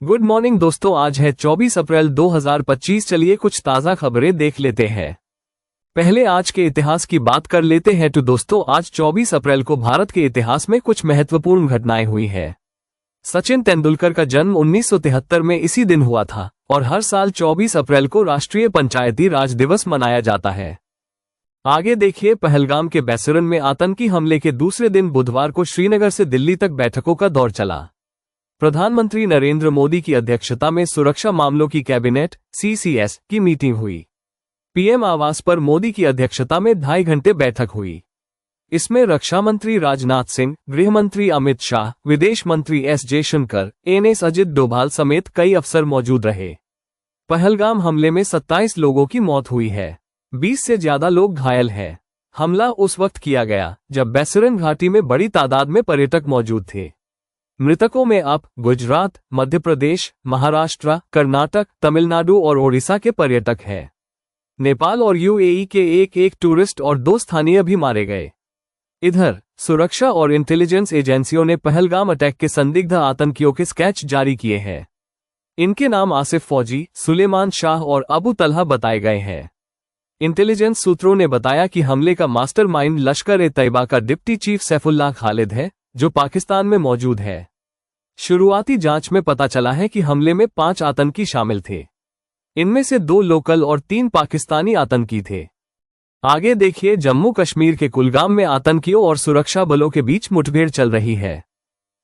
Good morning दोस्तों, आज है 24 अप्रैल 2025। चलिए कुछ ताज़ा खबरें देख लेते हैं। पहले आज के इतिहास की बात कर लेते हैं। तो दोस्तों, आज 24 अप्रैल को भारत के इतिहास में कुछ महत्वपूर्ण घटनाएं हुई हैं। सचिन तेंदुलकर का जन्म 1973 में इसी दिन हुआ था और हर साल 24 अप्रैल को राष्ट्रीय पंचायती राज दिवस मनाया जाता है। आगे देखिए, पहलगाम के बैसरन में आतंकी हमले के दूसरे दिन बुधवार को श्रीनगर से दिल्ली तक बैठकों का दौर चला। प्रधानमंत्री नरेंद्र मोदी की अध्यक्षता में सुरक्षा मामलों की कैबिनेट (CCS) की मीटिंग हुई। पीएम आवास पर मोदी की अध्यक्षता में 2.5 घंटे बैठक हुई। इसमें रक्षा मंत्री राजनाथ सिंह, गृह मंत्री अमित शाह, विदेश मंत्री एस जयशंकर, NS अजित डोभाल समेत कई अफसर मौजूद रहे। पहलगाम हमले में 27 लोगों की मौत हुई है, 20 से ज्यादा लोग घायल हैं। हमला उस वक्त किया गया जब बैसरन घाटी में बड़ी तादाद में पर्यटक मौजूद थे। मृतकों में गुजरात, मध्य प्रदेश, महाराष्ट्र, कर्नाटक, तमिलनाडु और ओडिशा के पर्यटक हैं। नेपाल और UAE के एक टूरिस्ट और 2 स्थानीय भी मारे गए। इधर सुरक्षा और इंटेलिजेंस एजेंसियों ने पहलगाम अटैक के संदिग्ध आतंकियों के स्केच जारी किए हैं। इनके नाम आसिफ फौजी, सुलेमान शाह और अबू तलहा बताए गए हैं। इंटेलिजेंस सूत्रों ने बताया कि हमले का मास्टरमाइंड लश्कर-ए-तैयबा का डिप्टी चीफ सैफुल्लाह खालिद है, जो पाकिस्तान में मौजूद है। शुरुआती जांच में पता चला है कि हमले में 5 आतंकी शामिल थे। इनमें से 2 लोकल और 3 पाकिस्तानी आतंकी थे। आगे देखिए, जम्मू कश्मीर के कुलगाम में आतंकियों और सुरक्षा बलों के बीच मुठभेड़ चल रही है।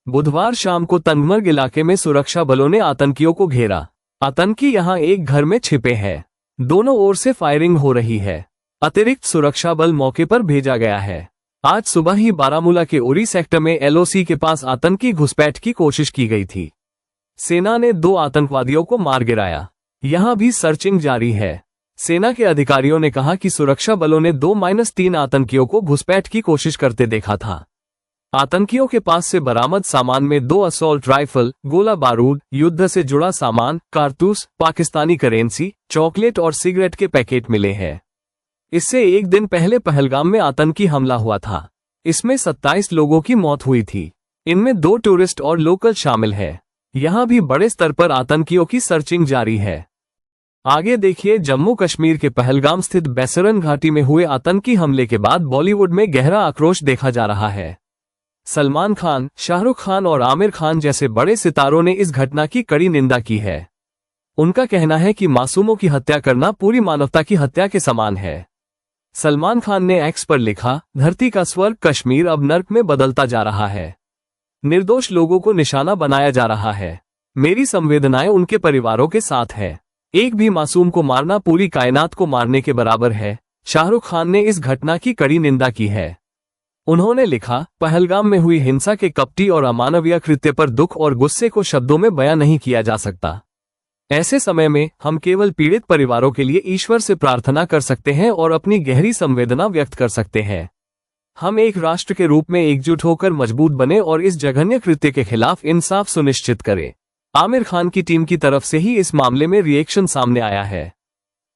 बुधवार शाम को तंगमर्ग इलाके में सुरक्षा बलों ने आतंकियों को घेरा। आतंकी यहां एक घर में छिपे हैं। दोनों ओर से फायरिंग हो रही है। अतिरिक्त सुरक्षा बल मौके पर भेजा गया है। आज सुबह ही बारामूला के उरी सेक्टर में LOC के पास आतंकी घुसपैठ की कोशिश की गई थी। सेना ने 2 आतंकवादियों को मार गिराया। यहां भी सर्चिंग जारी है। सेना के अधिकारियों ने कहा कि सुरक्षा बलों ने 2-3 आतंकियों को घुसपैठ की कोशिश करते देखा था। आतंकियों के पास से बरामद सामान में 2 असॉल्ट राइफल, गोला बारूद, युद्ध से जुड़ा सामान, कारतूस, पाकिस्तानी करेंसी, चॉकलेट और सिगरेट के पैकेट मिले हैं। इससे एक दिन पहले पहलगाम में आतंकी हमला हुआ था। इसमें 27 लोगों की मौत हुई थी। इनमें 2 टूरिस्ट और लोकल शामिल है। यहां भी बड़े स्तर पर आतंकियों की सर्चिंग जारी है। आगे देखिए, जम्मू कश्मीर के पहलगाम स्थित बैसरन घाटी में हुए आतंकी हमले के बाद बॉलीवुड में गहरा आक्रोश देखा जा रहा है। सलमान खान, शाहरुख खान और आमिर खान जैसे बड़े सितारों ने इस घटना की कड़ी निंदा की है। उनका कहना है कि मासूमों की हत्या करना पूरी मानवता की हत्या के समान है। सलमान खान ने एक्स पर लिखा, धरती का स्वर्ग कश्मीर अब नर्क में बदलता जा रहा है। निर्दोष लोगों को निशाना बनाया जा रहा है। मेरी संवेदनाएं उनके परिवारों के साथ है। एक भी मासूम को मारना पूरी कायनात को मारने के बराबर है। शाहरुख खान ने इस घटना की कड़ी निंदा की है। उन्होंने लिखा, पहलगाम में हुई हिंसा के कपटी और अमानवीय कृत्य पर दुख और गुस्से को शब्दों में बयां नहीं किया जा सकता। ऐसे समय में हम केवल पीड़ित परिवारों के लिए ईश्वर से प्रार्थना कर सकते हैं और अपनी गहरी संवेदना व्यक्त कर सकते हैं। हम एक राष्ट्र के रूप में एकजुट होकर मजबूत बने और इस जघन्य कृत्य के खिलाफ इंसाफ सुनिश्चित करें। आमिर खान की टीम की तरफ से ही इस मामले में रिएक्शन सामने आया है।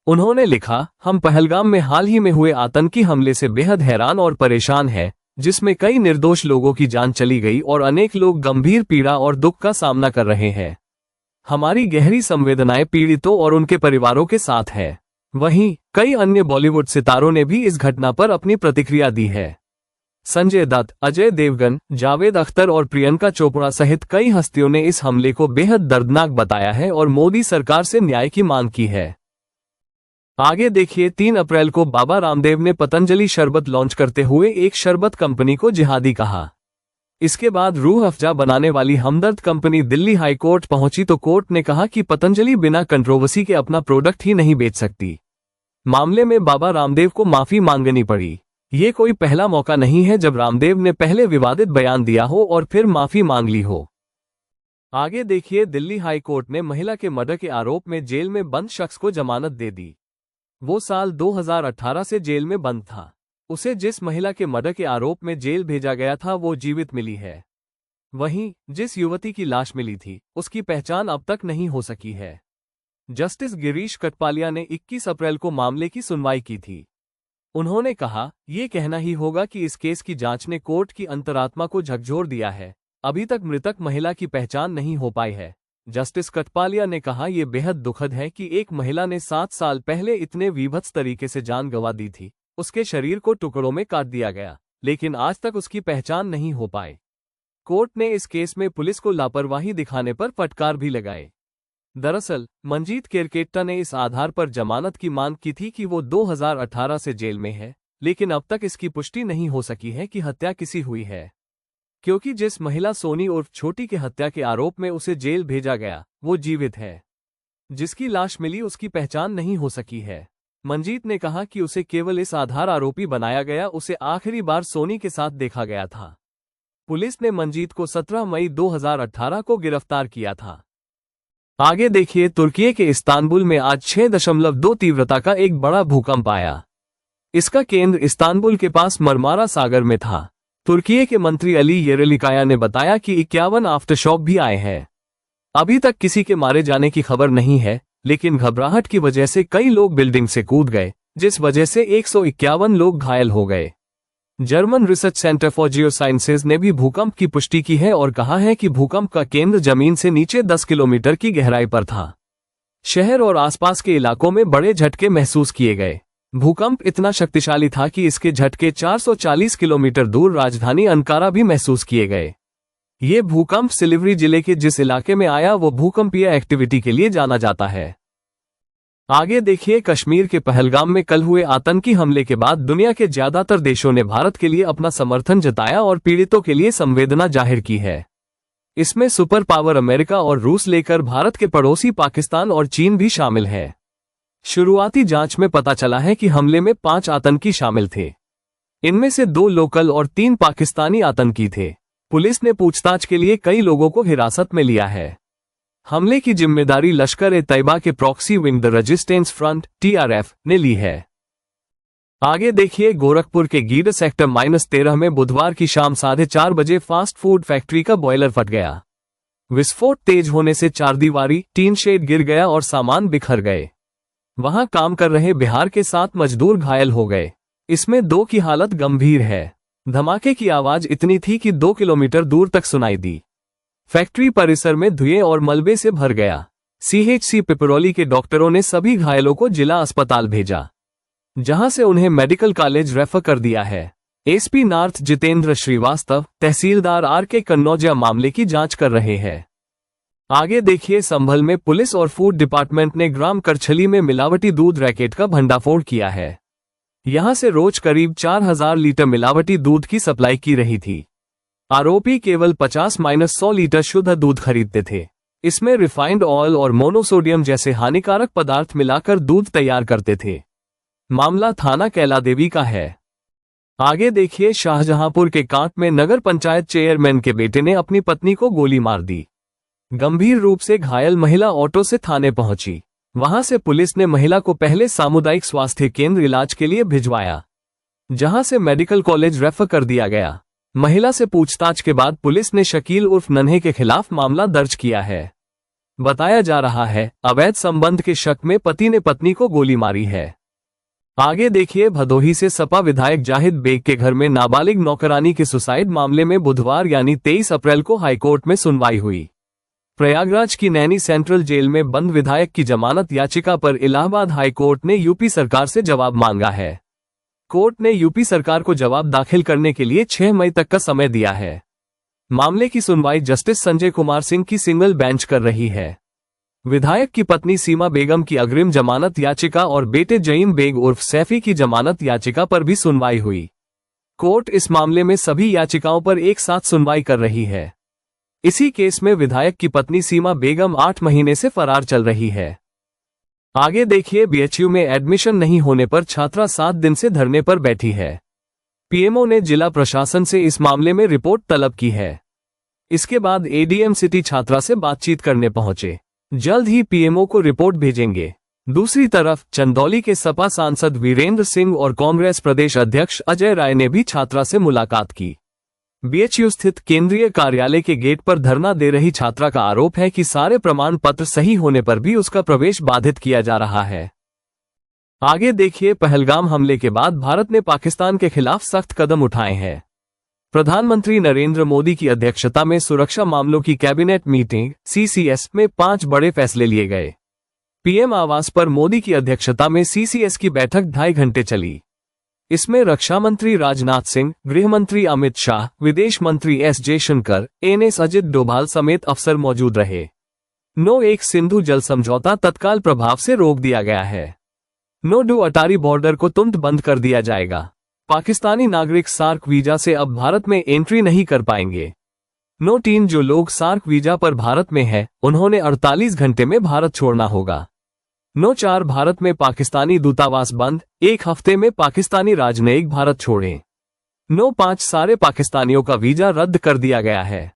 उन्होंने लिखा, हम पहलगाम में हाल ही में हुए आतंकी हमले से बेहद हैरान और परेशान हैं, जिसमें कई निर्दोष लोगों की जान चली गई और अनेक लोग गंभीर पीड़ा और दुख का सामना कर रहे हैं। हमारी गहरी संवेदनाएं पीड़ितों और उनके परिवारों के साथ है। वहीं कई अन्य बॉलीवुड सितारों ने भी इस घटना पर अपनी प्रतिक्रिया दी है। संजय दत्त, अजय देवगन, जावेद अख्तर और प्रियंका चोपड़ा सहित कई हस्तियों ने इस हमले को बेहद दर्दनाक बताया है और मोदी सरकार से न्याय की मांग की है। आगे देखिए, 3 अप्रैल को बाबा रामदेव ने पतंजलि शरबत लॉन्च करते हुए एक शरबत कंपनी को जिहादी कहा। इसके बाद रूह अफ़जा बनाने वाली हमदर्द कंपनी दिल्ली हाई कोर्ट पहुंची तो कोर्ट ने कहा कि पतंजलि बिना कंट्रोवर्सी के अपना प्रोडक्ट ही नहीं बेच सकती। मामले में बाबा रामदेव को माफी मांगनी पड़ी। ये कोई पहला मौका नहीं है जब रामदेव ने पहले विवादित बयान दिया हो और फिर माफी मांग ली हो। आगे देखिए, दिल्ली हाई कोर्ट ने महिला के मर्डर के आरोप में जेल में बंद शख्स को जमानत दे दी। वो साल 2018 से जेल में बंद था। उसे जिस महिला के मर्डर के आरोप में जेल भेजा गया था वो जीवित मिली है। वहीं जिस युवती की लाश मिली थी उसकी पहचान अब तक नहीं हो सकी है। जस्टिस गिरीश कटपालिया ने 21 अप्रैल को मामले की सुनवाई की थी। उन्होंने कहा, ये कहना ही होगा कि इस केस की जांच ने कोर्ट की अंतरात्मा को झकझोर दिया है। अभी तक मृतक महिला की पहचान नहीं हो पाई है। जस्टिस कटपालिया ने कहा, यह बेहद दुखद है कि एक महिला ने 7 साल पहले इतने वीभत्स तरीके से जान गंवा दी थी। उसके शरीर को टुकड़ों में काट दिया गया, लेकिन आज तक उसकी पहचान नहीं हो पाई। कोर्ट ने इस केस में पुलिस को लापरवाही दिखाने पर फटकार भी लगाए। दरअसल मंजीत केरकेट्टा ने इस आधार पर जमानत की मांग की थी कि वो 2018 से जेल में है, लेकिन अब तक इसकी पुष्टि नहीं हो सकी है कि हत्या किसी हुई है, क्योंकि जिस महिला सोनी उर्फ छोटी के हत्या के आरोप में उसे जेल भेजा गया वो जीवित है। जिसकी लाश मिली उसकी पहचान नहीं हो सकी है। मंजीत ने कहा कि उसे केवल इस आधार आरोपी बनाया गया, उसे आखिरी बार सोनी के साथ देखा गया था। पुलिस ने मंजीत को 17 मई 2018 को गिरफ्तार किया था। आगे देखिए, तुर्की के इस्तांबुल में आज 6.2 तीव्रता का एक बड़ा भूकंप आया। इसका केंद्र इस्तांबुल के पास मरमारा सागर में था। तुर्की के मंत्री अली येरेलिकाया ने बताया कि 51 आफ्टरशॉक भी आए हैं। अभी तक किसी के मारे जाने की खबर नहीं है, लेकिन घबराहट की वजह से कई लोग बिल्डिंग से कूद गए, जिस वजह से 151 लोग घायल हो गए। German research centre for geosciences ने भी भूकंप की पुष्टि की है और कहा है कि भूकंप का केंद्र जमीन से नीचे 10 किलोमीटर की गहराई पर था। शहर और आसपास के इलाकों में बड़े झटके महसूस किए गए। भूकंप इतना शक्तिशाली था कि इसके झटके 440 किलोमीटर दूर राजधानी अंकारा भी महसूस किए गए। ये भूकंप सिलिगुड़ी जिले के जिस इलाके में आया वो भूकंपीय एक्टिविटी के लिए जाना जाता है। आगे देखिए, कश्मीर के पहलगाम में कल हुए आतंकी हमले के बाद दुनिया के ज्यादातर देशों ने भारत के लिए अपना समर्थन जताया और पीड़ितों के लिए संवेदना जाहिर की है। इसमें सुपर पावर अमेरिका और रूस लेकर भारत के पड़ोसी पाकिस्तान और चीन भी शामिल है। शुरुआती जांच में पता चला है कि हमले में 5 आतंकी शामिल थे। इनमें से 2 लोकल और 3 पाकिस्तानी आतंकी थे। पुलिस ने पूछताछ के लिए कई लोगों को हिरासत में लिया है। हमले की जिम्मेदारी लश्कर-ए-तैयबा के proxy wing the resistance front (TRF) ने ली है। आगे देखिए, गोरखपुर के गीडा सेक्टर -13 में बुधवार की शाम 4:30 बजे फास्ट फूड फैक्ट्री का बॉयलर फट गया। विस्फोट तेज होने से चारदीवारी टीन शेड गिर गया और सामान बिखर गए। वहां काम कर रहे बिहार के 7 मजदूर घायल हो गए। इसमें 2 की हालत गंभीर है। धमाके की आवाज इतनी थी कि 2 किलोमीटर दूर तक सुनाई दी। फैक्ट्री परिसर में धुएं और मलबे से भर गया। CHC पिपरोली के डॉक्टरों ने सभी घायलों को जिला अस्पताल भेजा, जहां से उन्हें मेडिकल कॉलेज रेफर कर दिया है। SP नॉर्थ जितेंद्र श्रीवास्तव, तहसीलदार RK कन्नौजिया मामले की जांच कर रहे हैं। आगे देखिए, संभल में पुलिस और फूड डिपार्टमेंट ने ग्राम करछली में मिलावटी दूध रैकेट का भंडाफोड़ किया है। यहां से रोज करीब 4000 लीटर मिलावटी दूध की सप्लाई की रही थी। आरोपी केवल 50-100 लीटर शुद्ध दूध खरीदते थे। इसमें रिफाइंड ऑयल और मोनोसोडियम जैसे हानिकारक पदार्थ मिलाकर दूध तैयार करते थे। मामला थाना कैलादेवी का है। आगे देखिए, शाहजहांपुर के कांट में नगर पंचायत चेयरमैन के बेटे ने अपनी पत्नी को गोली मार दी। गंभीर रूप से घायल महिला ऑटो से थाने पहुंची। वहां से पुलिस ने महिला को पहले सामुदायिक स्वास्थ्य केंद्र इलाज के लिए भिजवाया, जहां से मेडिकल कॉलेज रेफर कर दिया गया। महिला से पूछताछ के बाद पुलिस ने शकील उर्फ नन्हे के खिलाफ मामला दर्ज किया है। बताया जा रहा है, अवैध संबंध के शक में पति ने पत्नी को गोली मारी है। आगे देखिए, भदोही से सपा विधायक जाहिद बेग के घर में नाबालिग नौकरानी के सुसाइड मामले में बुधवार यानी 23 अप्रैल को हाईकोर्ट में सुनवाई हुई। प्रयागराज की नैनी सेंट्रल जेल में बंद विधायक की जमानत याचिका पर इलाहाबाद हाईकोर्ट ने यूपी सरकार से जवाब मांगा है। कोर्ट ने यूपी सरकार को जवाब दाखिल करने के लिए 6 मई तक का समय दिया है। मामले की सुनवाई जस्टिस संजय कुमार सिंह की सिंगल बेंच कर रही है। विधायक की पत्नी सीमा बेगम की अग्रिम जमानत याचिका और बेटे जईम बेग उर्फ सैफी की जमानत याचिका पर भी सुनवाई हुई। कोर्ट इस मामले में सभी याचिकाओं पर एक साथ सुनवाई कर रही है। इसी केस में विधायक की पत्नी सीमा बेगम 8 महीने से फरार चल रही है। आगे देखिए, BHU में एडमिशन नहीं होने पर छात्रा 7 दिन से धरने पर बैठी है। PMO ने जिला प्रशासन से इस मामले में रिपोर्ट तलब की है। इसके बाद ADM सिटी छात्रा से बातचीत करने पहुंचे। जल्द ही PMO को रिपोर्ट भेजेंगे। दूसरी तरफ चंदौली के सपा सांसद वीरेंद्र सिंह और कांग्रेस प्रदेश अध्यक्ष अजय राय ने भी छात्रा से मुलाकात की। BHU स्थित केंद्रीय कार्यालय के गेट पर धरना दे रही छात्रा का आरोप है कि सारे प्रमाण पत्र सही होने पर भी उसका प्रवेश बाधित किया जा रहा है। आगे देखिए, पहलगाम हमले के बाद भारत ने पाकिस्तान के खिलाफ सख्त कदम उठाए हैं। प्रधानमंत्री नरेंद्र मोदी की अध्यक्षता में सुरक्षा मामलों की कैबिनेट मीटिंग (CCS) में 5 बड़े फैसले लिए गए। पीएम आवास पर मोदी की अध्यक्षता में CCS की बैठक 2.5 घंटे चली। इसमें रक्षा मंत्री राजनाथ सिंह, गृह मंत्री अमित शाह, विदेश मंत्री एस जयशंकर, NS अजित डोभाल समेत अफसर मौजूद रहे। 1 सिंधु जल समझौता तत्काल प्रभाव से रोक दिया गया है। 2 अटारी बॉर्डर को तुरंत बंद कर दिया जाएगा। पाकिस्तानी नागरिक सार्क वीजा से अब भारत में एंट्री नहीं कर पाएंगे। 3 जो लोग सार्क वीजा पर भारत में हैं, उन्होंने 48 घंटे में भारत छोड़ना होगा। 4 भारत में पाकिस्तानी दूतावास बंद, 1 हफ्ते में पाकिस्तानी राजनयिक भारत छोड़ें। 5 सारे पाकिस्तानियों का वीजा रद्द कर दिया गया है।